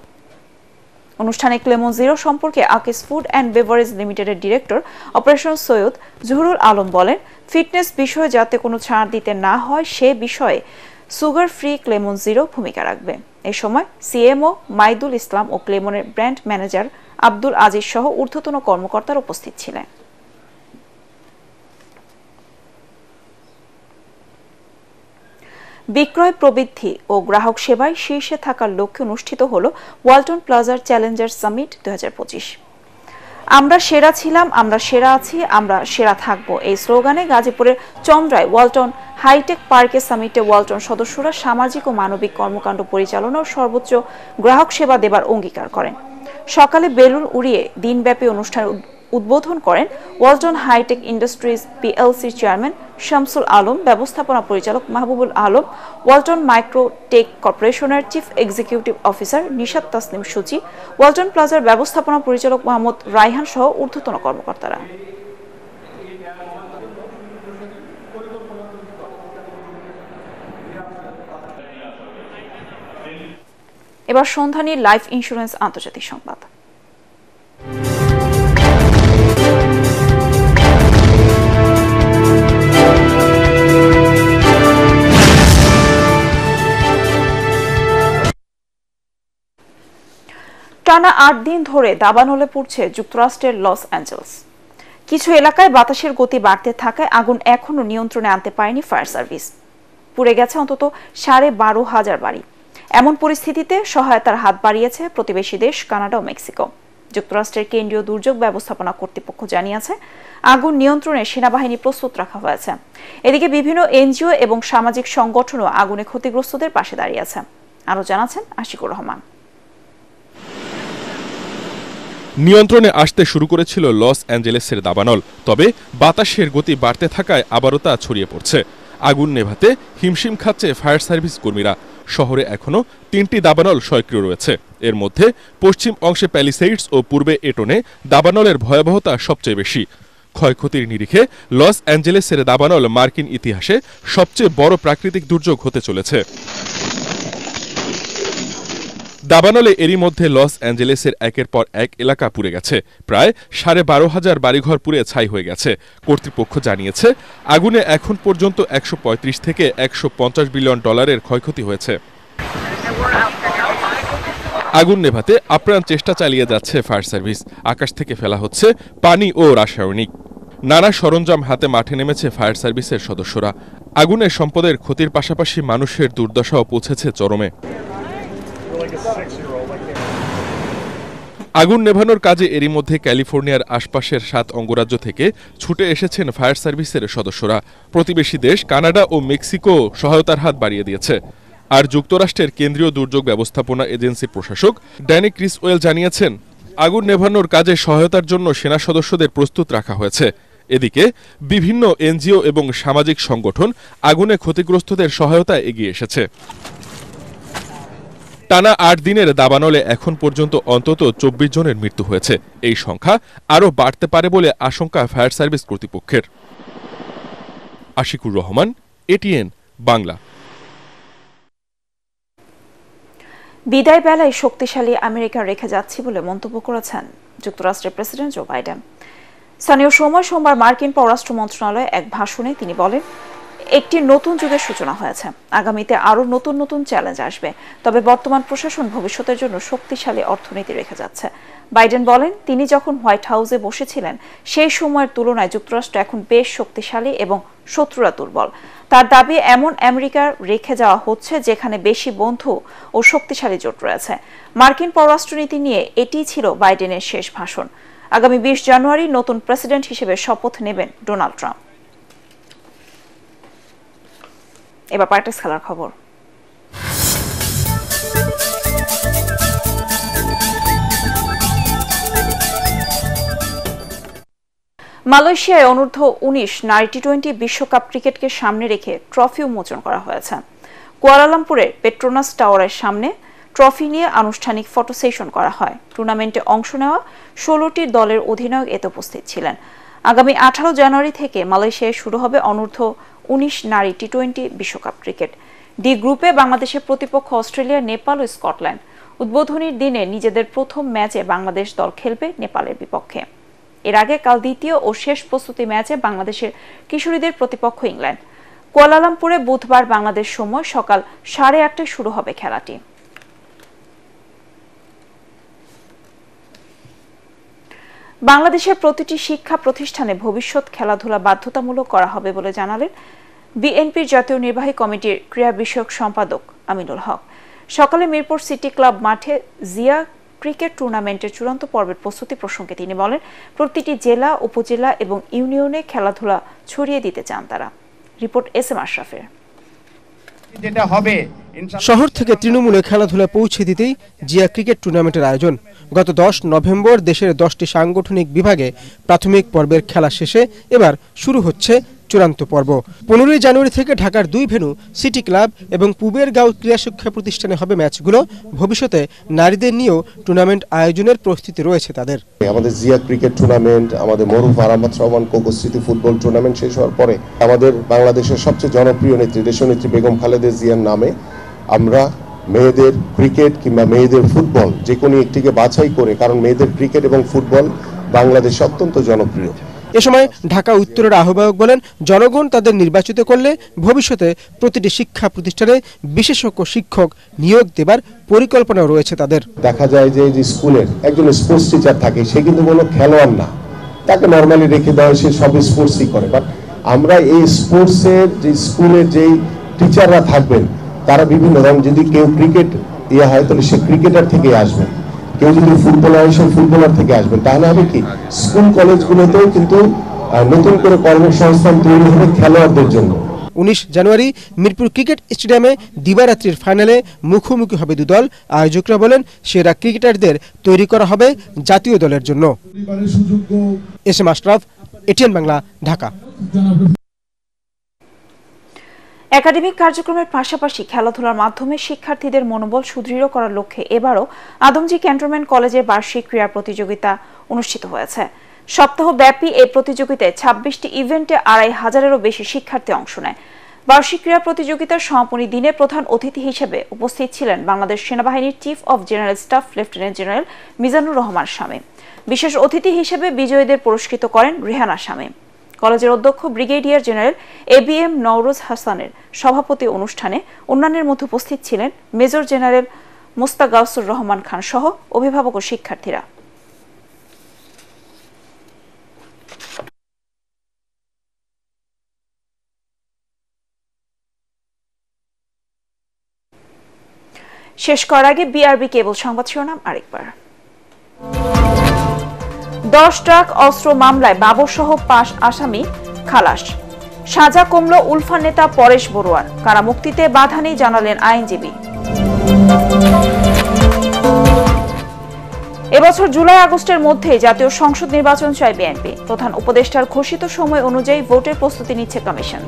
অনুষ্ঠানে ক্লেমন জিরো সম্পর্কে আকিস ফুড অ্যান্ড বেভারেজ লিমিটেডের ডিরেক্টর অপারেশন সৈয়দ জহুরুল আলম বলেন, ফিটনেস বিষয়ে যাতে কোনো ছাড় দিতে না হয় সে বিষয়ে সুগার ফ্রি ক্লেমন জিরো ভূমিকা রাখবে। এই সময় সিএমও মাইদুল ইসলাম ও ক্লেমনের ব্র্যান্ড ম্যানেজার আব্দুল আজিজ সহ ঊর্ধ্বতন কর্মকর্তারা উপস্থিত ছিলেন। বিক্রয় প্রবৃদ্ধি ও গ্রাহক সেবায় শীর্ষে থাকার লক্ষ্যে অনুষ্ঠিত হল ওয়ালটন প্লাজার চ্যালেঞ্জার সামিট 2025। আমরা সেরা ছিলাম, আমরা সেরা আছি, আমরা সেরা থাকবো, এই স্লোগানে গাজীপুরের চন্দ্রায় ওয়ালটন হাইটেক পার্কের সামিটে ওয়ালটন সদস্যরা সামাজিক ও মানবিক কর্মকাণ্ড পরিচালনা ও সর্বোচ্চ গ্রাহক সেবা দেবার অঙ্গীকার করেন। সকালে বেলুন উড়িয়ে দিনব্যাপী অনুষ্ঠান উদ্বোধন করেন ওয়ালটন হাইটেক ইন্ডাস্ট্রিজ পিএলসির চেয়ারম্যান শামসুল আলম, ব্যবস্থাপনা পরিচালক মাহবুবুল আলম, ওয়ালটন মাইক্রো টেক কর্পোরেশনের chief executive officer Nishat Tasnim Suchi, Walton প্লাজার ব্যবস্থাপনা পরিচালক মোহাম্মদ রায়হান সহ ঊর্ধ্বতন কর্মকর্তারা। এবার সন্ধানী লাইফ ইন্স্যুরেন্স আন্তর্জাতিক সংবাদ। টানা 8 দিন ধরে দাবানলে পুড়ছে যুক্তরাষ্ট্রের লস অ্যাঞ্জেলস। কিছু এলাকায় বাতাসের গতি বাড়তে থাকায় আগুন এখনও নিয়ন্ত্রণে আনতে পারেনি ফায়ার সার্ভিস। পুড়ে গেছে অন্তত 12,500 বাড়ি। এমন পরিস্থিতিতে সহায়তার হাত বাড়িয়েছে প্রতিবেশী দেশ কানাডা ও মেক্সিকো। যুক্তরাষ্ট্রের কেন্দ্রীয় দুর্যোগ ব্যবস্থাপনা কর্তৃপক্ষ জানিয়েছে, আগুন নিয়ন্ত্রণে সেনাবাহিনী প্রস্তুত রাখা হয়েছে। এদিকে বিভিন্ন এনজিও এবং সামাজিক সংগঠনও আগুনে ক্ষতিগ্রস্তদের পাশে দাঁড়িয়েছে। আরও জানাচ্ছেন আশিকুর রহমান। নিয়ন্ত্রণে আসতে শুরু করেছিল লস অ্যাঞ্জেলেসের দাবানল, তবে বাতাসের গতি বাড়তে থাকায় আবারও তা ছড়িয়ে পড়ছে। আগুন নেভাতে হিমশিম খাচ্ছে ফায়ার সার্ভিস কর্মীরা। শহরে এখনও 3টি দাবানল সক্রিয় রয়েছে। এর মধ্যে পশ্চিম অংশে প্যালিসেইডস ও পূর্বে এটনে দাবানলের ভয়াবহতা সবচেয়ে বেশি। ক্ষয়ক্ষতির নিরিখে লস অ্যাঞ্জেলেসের দাবানল মার্কিন ইতিহাসে সবচেয়ে বড় প্রাকৃতিক দুর্যোগ হতে চলেছে। দাবানলে এরই মধ্যে লস অ্যাঞ্জেলেসের একের পর এক এলাকা পুড়ে গেছে। প্রায় 12,500 বাড়িঘর পুড়ে ছাই হয়ে গেছে। কর্তৃপক্ষ জানিয়েছে, আগুনে এখন পর্যন্ত 135 থেকে 150 বিলিয়ন ডলারের ক্ষয়ক্ষতি হয়েছে। আগুন নেভাতে আপ্রাণ চেষ্টা চালিয়ে যাচ্ছে ফায়ার সার্ভিস। আকাশ থেকে ফেলা হচ্ছে পানি ও রাসায়নিক। নানা সরঞ্জাম হাতে মাঠে নেমেছে ফায়ার সার্ভিসের সদস্যরা। আগুনের সম্পদের ক্ষতির পাশাপাশি মানুষের দুর্দশাও পৌঁছেছে চরমে। আগুন নেভানোর কাজে এরই মধ্যে ক্যালিফোর্নিয়ার আশপাশের 7 অঙ্গরাজ্য থেকে ছুটে এসেছেন ফায়ার সার্ভিসের সদস্যরা। প্রতিবেশী দেশ কানাডা ও মেক্সিকো সহায়তার হাত বাড়িয়ে দিয়েছে। আর যুক্তরাষ্ট্রের কেন্দ্রীয় দুর্যোগ ব্যবস্থাপনা এজেন্সির প্রশাসক ড্যানি ক্রিসওয়েল জানিয়েছেন, আগুন নেভানোর কাজে সহায়তার জন্য সেনা সদস্যদের প্রস্তুত রাখা হয়েছে। এদিকে বিভিন্ন এনজিও এবং সামাজিক সংগঠন আগুনে ক্ষতিগ্রস্তদের সহায়তায় এগিয়ে এসেছে। টানা 8 দিনের দাবানলে এখন পর্যন্ত অন্তত 24 জনের মৃত্যু হয়েছে। এই সংখ্যা আরও বাড়তে পারে বলে আশঙ্কা ফায়ার সার্ভিস কর্তৃপক্ষের। আশিকুর রহমান, এটিএন বাংলা। বিদায় বেলায় শক্তিশালী আমেরিকা রেখে যাচ্ছি বলে মন্তব্য করেছেন যুক্তরাষ্ট্রের প্রেসিডেন্ট জো বাইডেন। স্থানীয় সময় সোমবার মার্কিন পররাষ্ট্র মন্ত্রণালয়ে এক ভাষণে তিনি বলেন, একটি নতুন যুগের সূচনা হয়েছে। আগামীতে আরও নতুন নতুন চ্যালেঞ্জ আসবে, তবে বর্তমান প্রশাসন ভবিষ্যতের জন্য শক্তিশালী অর্থনীতি রেখে যাচ্ছে। বাইডেন বলেন, তিনি যখন হোয়াইট হাউসে বসেছিলেন সেই সময়ের তুলনায় যুক্তরাষ্ট্র এখন বেশ শক্তিশালী এবং শত্রুরা দুর্বল। তার দাবি, এমন আমেরিকা রেখে যাওয়া হচ্ছে যেখানে বেশি বন্ধু ও শক্তিশালী জোট রয়েছে। মার্কিন পররাষ্ট্রনীতি নিয়ে এটিই ছিল বাইডেনের শেষ ভাষণ। আগামী 20 জানুয়ারি নতুন প্রেসিডেন্ট হিসেবে শপথ নেবেন ডোনাল্ড ট্রাম্প। এবার পার্টিস খেলার খবর। মালয়েশিয়ায় অনূর্ধ্ব 19 নারী টি-20 বিশ্বকাপ ক্রিকেটকে সামনে রেখে ট্রফি উন্মোচন করা হয়েছে। কুয়ালালামপুরের পেট্রোনাস টাওয়ারের সামনে ট্রফি নিয়ে আনুষ্ঠানিক ফটো সেশন করা হয়। টুর্নামেন্টে অংশ নেওয়া 16টি দলের অধিনায়ক এতে উপস্থিত ছিলেন। আগামী 18 জানুয়ারি থেকে মালয়েশিয়ায় শুরু হবে অনূর্ধ্ব 19 নারী টি-20 বিশ্বকাপ ক্রিকেট। ডি গ্রুপে বাংলাদেশের প্রতিপক্ষ অস্ট্রেলিয়া, নেপাল ও স্কটল্যান্ড। উদ্বোধনীর দিনে নিজেদের প্রথম ম্যাচে বাংলাদেশ দল খেলবে নেপালের বিপক্ষে। এর আগে কাল দ্বিতীয় ও শেষ প্রস্তুতি ম্যাচে বাংলাদেশের কিশোরীদের প্রতিপক্ষ ইংল্যান্ড। কুয়ালালামপুরে বুধবার বাংলাদেশ সময় সকাল 8:30টায় শুরু হবে খেলাটি। বাংলাদেশের প্রতিটি শিক্ষা প্রতিষ্ঠানে ভবিষ্যৎ খেলাধুলা বাধ্যতামূলক করা হবে বলে জানালেন বিএনপির জাতীয় নির্বাহী কমিটির ক্রীড়া বিষয়ক সম্পাদক আমিনুল হক। সকালে মিরপুর সিটি ক্লাব মাঠে জিয়া ক্রিকেট টুর্নামেন্টের চূড়ান্ত পর্বের প্রস্তুতি প্রসঙ্গে তিনি বলেন, প্রতিটি জেলা, উপজেলা এবং ইউনিয়নে খেলাধুলা ছড়িয়ে দিতে চান তারা। রিপোর্ট এসএম আশরাফের। যেটা হবে শহর থেকে তৃণমূলে খেলাধুলা পৌঁছে দিতেই জিয়া ক্রিকেট টুর্নামেন্টের আয়োজন। গত 10 নভেম্বর দেশের 10টি সাংগঠনিক বিভাগে প্রাথমিক পর্বের খেলা শেষে এবার শুরু হচ্ছে চূড়ান্ত পর্ব। 15 জানুয়ারি থেকে ঢাকার 2 ভেন্যু সিটি ক্লাব এবং পুবের গাঁও ক্রীড়া শিক্ষা প্রতিষ্ঠানে হবে ম্যাচগুলো। ভবিষ্যতে নারীদের নিয়েও টুর্নামেন্ট আয়োজনের প্রস্তুতি রয়েছে তাদের। আমাদের জিয়া ক্রিকেট টুর্নামেন্ট, আমাদের মরুফ আরামাত রহমান কোকো স্মৃতি ফুটবল টুর্নামেন্ট শেষ হওয়ার পরে আমাদের বাংলাদেশের সবচেয়ে জনপ্রিয় নেত্রী দেশনেত্রী বেগম খালেদা জিয়ার নামে আমরা মেয়েদের ক্রিকেট কিংবা মেয়েদের ফুটবল যে কোনো একটিকে বাছাই করে, কারণ মেয়েদের ক্রিকেট এবং ফুটবল বাংলাদেশে অত্যন্ত জনপ্রিয়। এ সময় ঢাকা উত্তরের আহ্বায়ক বলেন, জনগণ তাদের নির্বাচিত করলে ভবিষ্যতে প্রতিটি শিক্ষা প্রতিষ্ঠানে বিশেষজ্ঞ শিক্ষক নিয়োগ দেবার পরিকল্পনা রয়েছে তাদের। দেখা যায় যে স্কুলের একজন স্পোর্টস টিচার থাকে, সে কিন্তু কোনো খেলোয়াড় না, তাকে নর্মালি রেখে দেওয়া, সে সব স্পোর্টসই করে। বাট আমরা এই স্পোর্টসের যে স্কুলের যেই টিচাররা থাকবেন তারা বিভিন্ন ধরনের, যদি কেউ ক্রিকেট হয় তাহলে সে ক্রিকেটার থেকে আসবেন, কেউ যদি ফুটবলার হয় সে ফুটবলার থেকে আসবেন। তাহলে হবে কি স্কুল কলেজগুলোতেও কিন্তু নতুন করে কর্মসংস্থান তৈরি হবে খেলোয়াড়দের জন্য। 19 জানুয়ারি মিরপুর ক্রিকেট স্টেডিয়ামে দিবারাত্রির ফাইনালে মুখোমুখি হবে দুদল। আয়োজকরা বলেন, সেরা ক্রিকেটারদের তৈরি করা হবে জাতীয় দলের জন্য। SM Ashraf, ATN Bangla, Dhaka. Academic কার্যক্রমের পাশাপাশি খেলাধুলার মাধ্যমে শিক্ষার্থীদের মনোবল সুদৃঢ় করার লক্ষ্যে এবারও আদমজী ক্যান্টনমেন্ট কলেজের বার্ষিক ক্রীড়া প্রতিযোগিতা অনুষ্ঠিত হয়েছে। সপ্তাহব্যাপী এই প্রতিযোগিতায় 26টি ইভেন্টে 2500-এরও বেশি শিক্ষার্থী অংশ নেয়। বার্ষিক ক্রীড়া প্রতিযোগিতার সমাপনী দিনে প্রধান অতিথি হিসেবে উপস্থিত ছিলেন বাংলাদেশ সেনাবাহিনীর chief of general staff lieutenant general Mizanur Rahman Shamim. বিশেষ অতিথি হিসেবে বিজয়ীদের পুরস্কৃত করেন রেহানা শামীম। কলেজের অধ্যক্ষ ব্রিগেডিয়ার জেনারেল এবিএম নওরোজ হাসানের সভাপতি অনুষ্ঠানে অন্যান্যের মধ্যে উপস্থিত ছিলেন মেজর জেনারেল মোস্তাগাউসুর রহমান খান সহ অভিভাবক ও শিক্ষার্থীরা। শেষ করার আগে বিআরবি কেবল সংবাদ শিরোনাম আরেকবার। 10 ট্রাক অস্ত্র মামলায় বাবরসহ 5 আসামি খালাস। সাজা কমল উলফা নেতা পরেশ বড়ুয়ার। কারামুক্তিতে বাধা নেই জানালেন আইনজীবী। এবছর জুলাই আগস্টের মধ্যে জাতীয় সংসদ নির্বাচন চায় বিএনপি। প্রধান উপদেষ্টার ঘোষিত সময় অনুযায়ী ভোটের প্রস্তুতি নিচ্ছে কমিশন।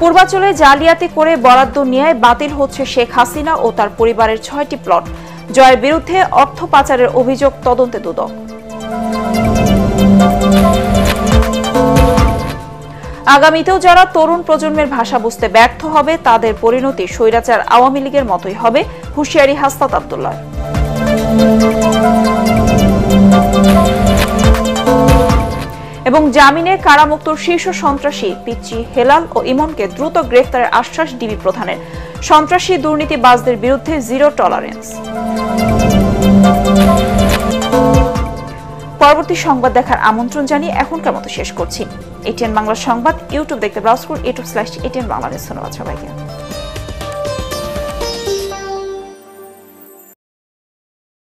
পূর্বাঞ্চলে জালিয়াতি করে বরাদ্দ নিয়ে বাতিল হচ্ছে শেখ হাসিনা ও তার পরিবারের 6টি প্লট। জয়ের বিরুদ্ধে অর্থ পাচারের অভিযোগ, তদন্তে দুদক। আগামীতেও যারা তরুণ প্রজন্মের ভাষা বুঝতে ব্যর্থ হবে তাদের পরিণতি স্বৈরাচার আওয়ামী লীগের মতোই হবে, হুঁশিয়ারি হাসনাত আব্দুল্লাহ। এবং জামিনে কারামুক্ত শীর্ষ সন্ত্রাসী পিচ্চি হেলাল ও ইমনকে দ্রুত গ্রেফতারের আশ্বাস ডিবি প্রধানের। সন্ত্রাসী দুর্নীতিবাজদের বিরুদ্ধে জিরো টলারেন্স। পরবর্তী সংবাদ দেখার আমন্ত্রণ জানিয়ে এখনকার মতো শেষ করছি। এটিএন বাংলা সংবাদ ইউটিউব দেখতে ব্রাউজ করুন, youtube/ATN বাংলাদেশ। ধন্যবাদ সবাইকে।